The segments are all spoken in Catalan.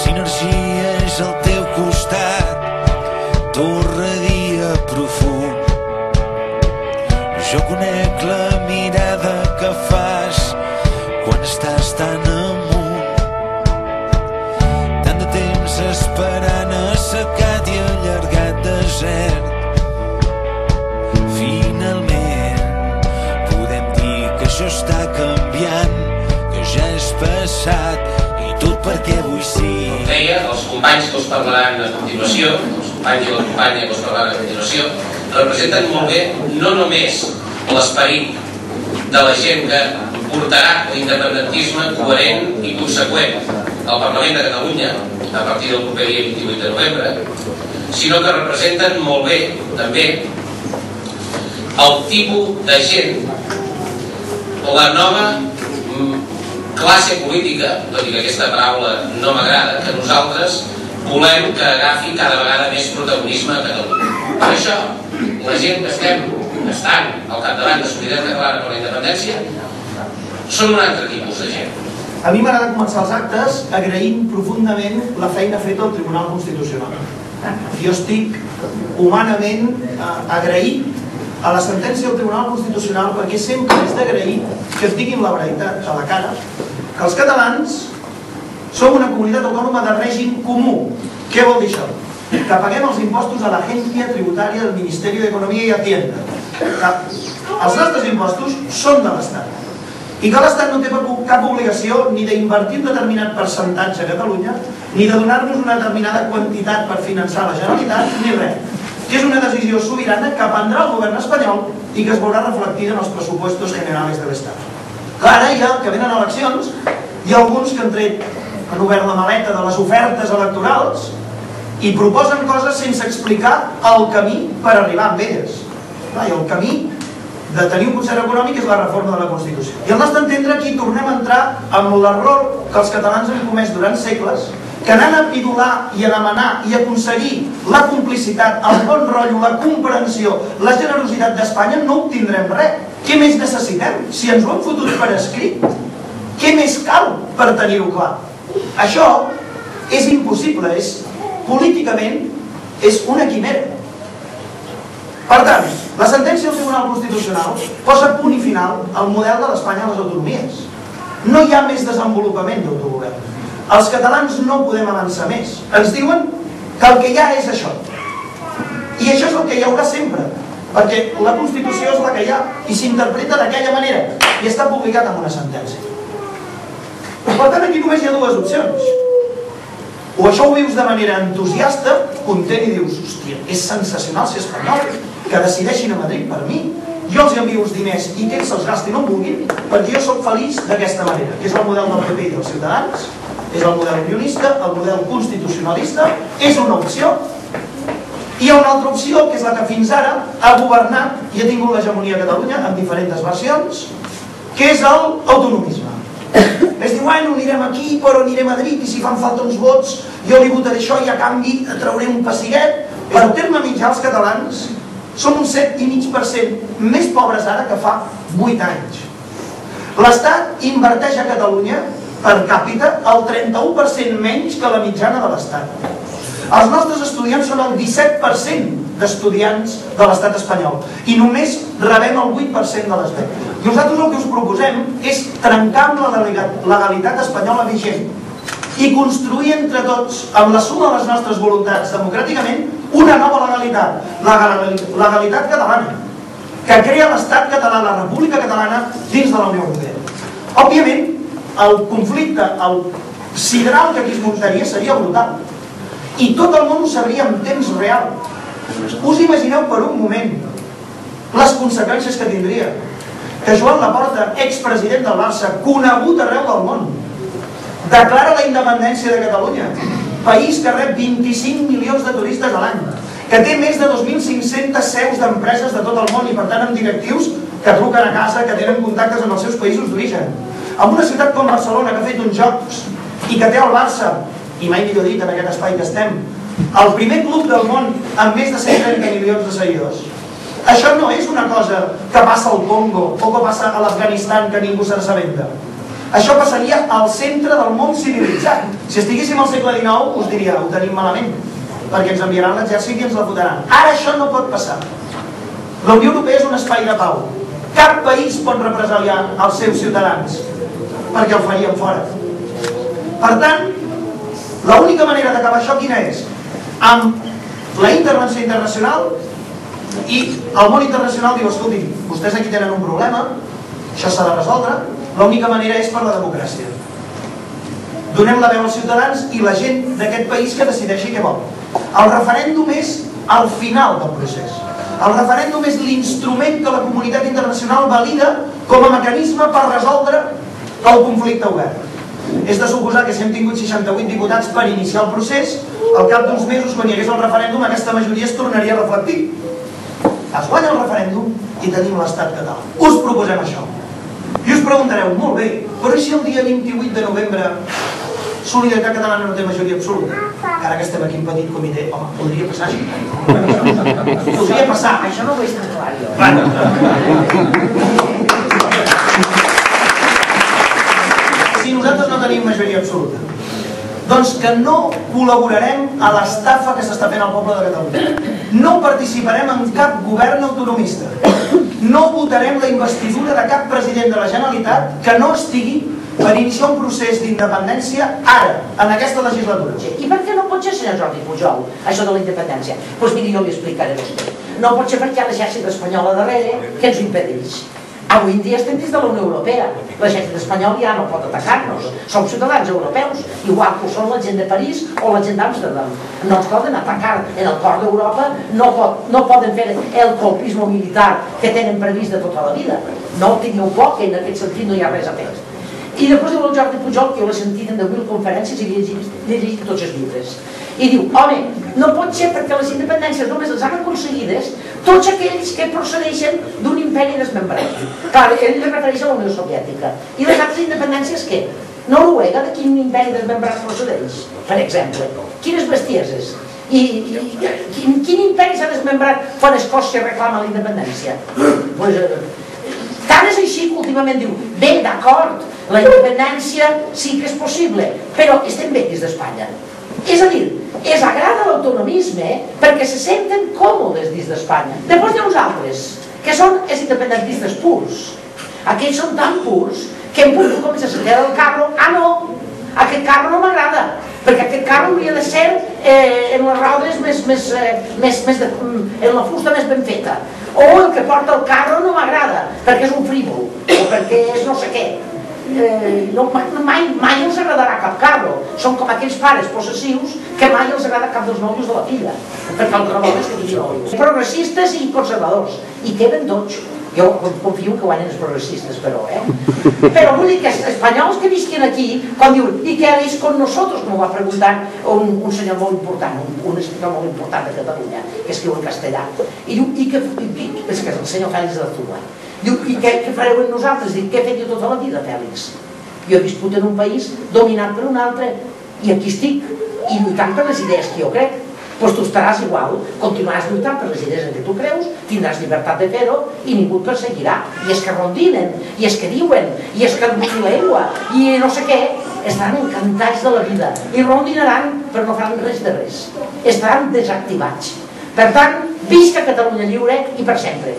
sinergia és al teu costat, torre dia profund. Jo conec la mirada que fas quan estàs tan amunt, tant de temps esperant assecat i allargat desert. Finalment podem dir que això està canviant, que ja és passat, i tot perquè avui sí. Com deia, els companys que us parlaran a continuació, els companys i la companya que us parlaran a continuació, representen molt bé no només l'esperit de la gent que portarà l'independentisme coherent i conseqüent al Parlament de Catalunya a partir del proper dia 28 de novembre, sinó que representen molt bé també el tipus de gent, la nova classe política, tot i que aquesta paraula no m'agrada, que nosaltres volem que agafi cada vegada més protagonisme a Catalunya. Per això, la gent que estan al capdavant de Solidaritat Catalana per la Independència són un altre tipus de gent. A mi m'agrada començar els actes agraint profundament la feina feta al Tribunal Constitucional. Jo estic humanament agraït a la sentència del Tribunal Constitucional perquè sempre és d'agrair que es diguin la veritat a la cara, que els catalans som una comunitat autònoma de règim comú. Què vol dir això? Que paguem els impostos a l'Agència Tributària del Ministeri d'Economia i Hacienda. Els nostres impostos són de l'Estat i que l'Estat no té cap obligació ni d'invertir un determinat percentatge a Catalunya ni de donar-nos una determinada quantitat per finançar la Generalitat ni res, que és una decisió sobirana que prendrà el govern espanyol i que es veurà reflectida en els pressupostos generals de l'Estat. Ara ja que venen eleccions hi ha alguns que han obert la maleta de les ofertes electorals i proposen coses sense explicar el camí per arribar amb elles. I el camí de tenir un concert econòmic és la reforma de la Constitució. I al nostre entendre aquí tornem a entrar amb l'error que els catalans han comès durant segles, que anant a pidolar i a demanar i a aconseguir la complicitat, el bon rotllo, la comprensió, la generositat d'Espanya, no obtindrem res. Què més necessitem? Si ens ho hem fotut per escrit, què més cal per tenir-ho clar? Això és impossible, políticament és una quimera. Per tant, la sentència del Tribunal Constitucional posa punt i final al model de l'Espanya a les autonomies. No hi ha més desenvolupament d'autogovern. Els catalans no podem avançar més. Ens diuen que el que hi ha és això. I això és el que hi haurà sempre, perquè la Constitució és la que hi ha i s'interpreta d'aquella manera i està publicat en una sentència. Per tant, aquí només hi ha dues opcions. O això ho vius de manera entusiasta, content i dius, hòstia, és sensacional ser espanyol, que decideixin a Madrid per mi, jo els envio uns diners i que ells se'ls gastin on vulguin, perquè jo soc feliç d'aquesta manera, que és el model del PP i dels Ciutadans, és el model unionista, el model constitucionalista, és una opció. Hi ha una altra opció, que és la que fins ara ha governat i ha tingut l'hegemonia a Catalunya en diferents versions, que és l'autonomisme. Es diu, bueno, anirem aquí, però anirem a Madrid, i si fan falta uns vots, jo li votaré això i a canvi trauré un pessiguet. Per terme mitjà, els catalans som un 7,5% més pobres ara que fa 8 anys. L'Estat inverteix a Catalunya per càpita el 31% menys que la mitjana de l'Estat. Els nostres estudiants són el 17% d'estudiants de l'Estat espanyol i només rebem el 8% de les beques. Nosaltres el que us proposem és trencar amb la legalitat espanyola vigent i construir entre tots, amb la suma de les nostres voluntats democràticament, una nova legalitat, la legalitat catalana, que crea l'Estat català, la República Catalana, dins de la Unió Europea. Òbviament, el conflicte, el sideral que aquí es muntaria seria brutal. I tot el món ho sabria en temps real. Us imagineu per un moment les conseqüències que tindria que Joan Laporta, expresident del Barça, conegut arreu del món, declara la independència de Catalunya, país que rep 25 milions de turistes a l'any, que té més de 2.500 seus d'empreses de tot el món i per tant amb directius que truquen a casa, que tenen contactes en els seus països d'origen, amb una ciutat com Barcelona que ha fet uns jocs i que té el Barça, i mai millor dit en aquest espai que estem, el primer club del món amb més de 130 milions de seguidors. Això no és una cosa que passa al Congo o que passa a l'Afganistan que ningú se n'assabenta. això passaria al centre del món civilitzat. Si estiguéssim al segle XIX, us diria, ho tenim malament, perquè ens enviaran l'exèrcit i ens la fotran. Ara això no pot passar. La Unió Europea és un espai de pau. Cap país pot represaliar els seus ciutadans, perquè el farien fora. Per tant, l'única manera d'acabar això quina és? Amb la intervenció internacional, i el món internacional diu, escolti, vostès aquí tenen un problema, això s'ha de resoldre, l'única manera és per la democràcia. Donem la veu als ciutadans i la gent d'aquest país que decideixi què vol. El referèndum és el final del procés. El referèndum és l'instrument que la comunitat internacional valida com a mecanisme per resoldre el conflicte obert. És de suposar que si hem tingut 68 diputats per iniciar el procés, al cap d'uns mesos, quan hi hagués el referèndum, aquesta majoria es tornaria a reflectir. Es guanya el referèndum i tenim l'estat català. Us proposem això. I us preguntareu, molt bé, però i si el dia 28 de novembre Solidaritat Catalana no té majoria absoluta? Ara que estem aquí en petit comitè, home, podria passar així. Podria passar. Això no ho veig tan clar, jo. Si nosaltres no tenim majoria absoluta, doncs que no col·laborarem a l'estafa que s'està fent al poble de Catalunya. No participarem en cap govern autonomista. No votarem la investidura de cap president de la Generalitat que no estigui per iniciar un procés d'independència ara, en aquesta legislatura. I per què no pot ser, senyor Jordi Pujol, això de la independència? Doncs miri, jo li explicaré a vostè. No pot ser perquè hi ha l'exèrcit espanyol a darrere que ens ho impedeix. Avui en dia estem dins de la Unió Europea. L'exèrcit espanyol ja no pot atacar-nos. Som ciutadans europeus, igual que ho són la gent de París o la gent d'Amsterdam. No ens poden atacar en el cor d'Europa, no poden fer el colpisme militar que tenen previst de tota la vida. No tingueu por, que en aquest sentit no hi ha res a fer. I després diu el Jordi Pujol, que jo l'he sentit en 10.000 conferències i l'he llegit tots els llibres. I diu, home, no pot ser perquè les independències només les han aconseguides tots aquells que procedeixen d'un imperi desmembrat. Clar, ell es refereix a la Unió Soviètica. I les altres independències què? Noruega, de quin imperi desmembrat procedeix? Per exemple, quines bestieses. I quin imperi s'ha desmembrat quan Escòcia reclama la independència? Tant és així que últimament diu, bé, d'acord, la independència sí que és possible, però estem bé dins d'Espanya. És a dir, els agrada l'autonomisme perquè se senten còmodes dins d'Espanya. Després hi ha uns altres, que són els independentistes purs. Aquells són tan purs que en punt comença a sentir el carro, no, aquest carro no m'agrada, perquè aquest carro hauria de ser en les rodes en la fusta més ben feta. O el que porta el carro no m'agrada, perquè és un frívol, o perquè és no sé què. Mai els agradarà cap carro. Són com aquells pares possessius que mai els agrada cap dels nòvios de la filla, perquè el que volen és que tingui nòvios. Progressistes i conservadors, i queden tots. Jo confio que guanyen els progressistes, però, Però vull dir que els espanyols que visquin aquí, quan diuen, ¿y qué haréis con nosotros? Com va preguntar un senyor molt important, un escriptor molt important de Catalunya, que escriu en castellà. I diu, és que és el senyor Fèlix de Zula. Diu, i què fareu amb nosaltres? Diu, què he fet jo tota la vida, Fèlix? Jo he viscut en un país dominat per un altre, i aquí estic, i lluitant per les idees que jo crec. Doncs tu estaràs igual, continuaràs lluitant per les idees en què tu creus, tindràs llibertat de fer-ho i ningú et perseguirà. I és que rondinen, i és que diuen, i és que l'aigua, i no sé què, estaran encantats de la vida i rondinaran però no faran res de res. Estaran desactivats. Per tant, visca Catalunya lliure i per sempre.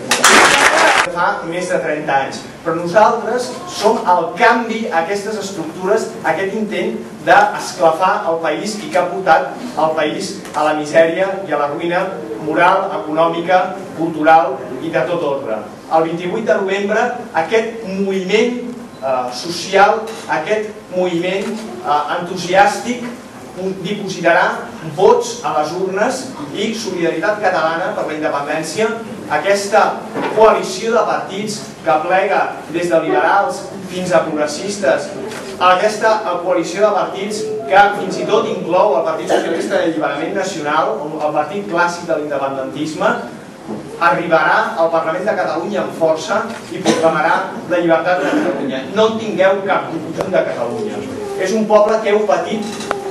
Fa més de 30 anys, però nosaltres som el canvi a aquestes estructures, aquest intent d'esclafar el país i que ha portat el país a la misèria i a la ruïna moral, econòmica, cultural i de tot ordre. El 28 de novembre aquest moviment social, aquest moviment entusiàstic dipositarà vots a les urnes i Solidaritat Catalana per la Independència, aquesta coalició de partits que plega des de liberals fins a progressistes, aquesta coalició de partits que fins i tot inclou el Partit Socialista d'Alliberament Nacional, el partit clàssic de l'independentisme, arribarà al Parlament de Catalunya amb força i proclamarà la llibertat de Catalunya. No en tingueu cap dubte de Catalunya. És un poble que heu patit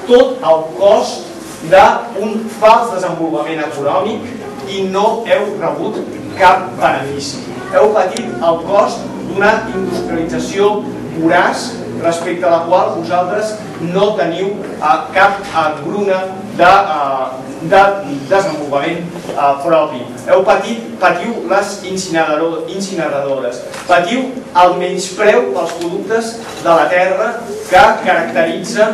tot el cost d'un fals desenvolupament econòmic i no heu rebut cap benefici. Heu patit el cost d'una industrialització voraç respecte a la qual vosaltres no teniu cap engruna de desenvolupament propi. Patiu les incineradores, patiu el menyspreu pels productes de la terra que caracteritza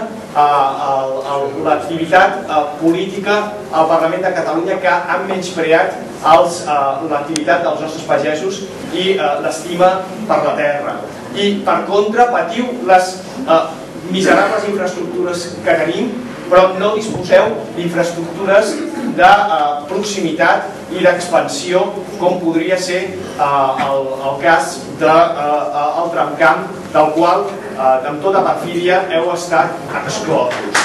l'activitat política al Parlament de Catalunya, que han menyspreat l'activitat dels nostres pagesos i l'estima per la terra. I per contra patiu les miserables infraestructures que tenim, però no disposeu d'infraestructures de proximitat i d'expansió, com podria ser el cas del tramcamp, del qual amb tota perfídia heu estat exclosos.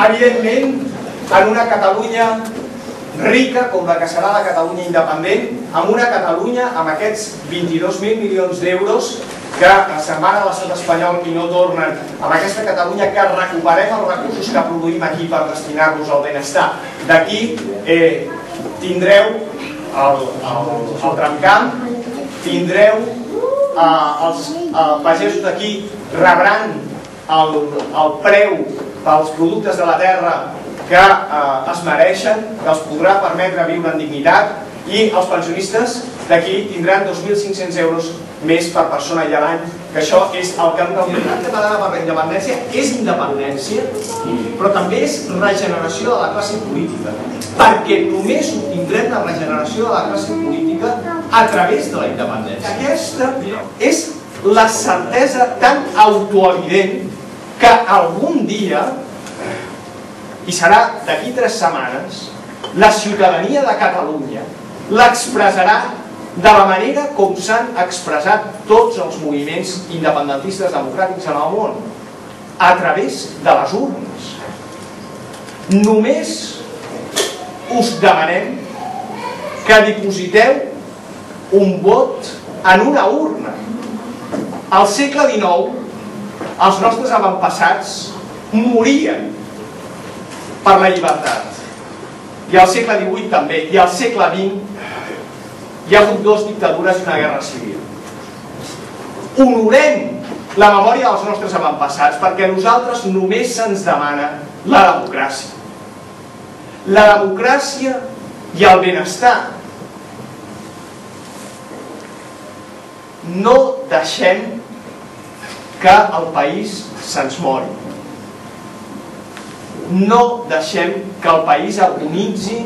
Evidentment, en una Catalunya rica com la que serà la Catalunya independent, amb una Catalunya amb aquests 22.000 milions d'euros que se'n van a l'estat espanyol i no tornen, amb aquesta Catalunya que recuperem els recursos que produïm aquí per destinar-los al benestar. D'aquí tindreu el tramcamp, tindreu els pagesos d'aquí rebran el preu pels productes de la terra que es mereixen, que els podrà permetre viure en dignitat, i els pensionistes d'aquí tindran 2.500 euros més per persona i a l'any, que això és el que la Unitat Catalana per la Independència és independència, però també és regeneració de la classe política, perquè només obtindrem la regeneració de la classe política a través de la independència. Aquesta és la certesa tan autoevident que algun dia, i serà d'aquí 3 setmanes, la ciutadania de Catalunya l'expressarà de la manera com s'han expressat tots els moviments independentistes democràtics en el món, a través de les urnes. Només us demanem que dipositeu un vot en una urna. Al segle XIX, els nostres avantpassats morien per la llibertat, i al segle XVIII també, i al segle XX hi ha hagut 2 dictadures i una guerra civil. Honorem la memòria dels nostres avantpassats, perquè a nosaltres només se'ns demana la democràcia. La democràcia i el benestar. No deixem que el país se'ns mori. No deixem que el país agonitzi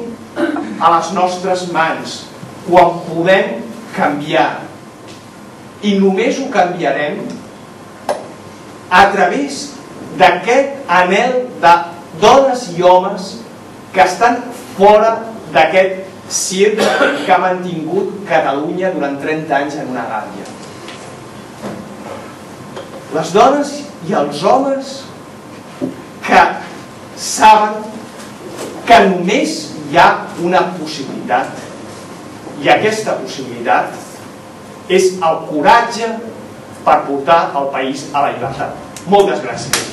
a les nostres mans, quan podem canviar. I només ho canviarem a través d'aquest anhel de dones i homes que estan fora d'aquest circ que ha mantingut Catalunya durant 30 anys en una gàbia. Les dones i els homes que saben que només hi ha una possibilitat, i aquesta possibilitat és el coratge per portar el país a la llibertat. Moltes gràcies.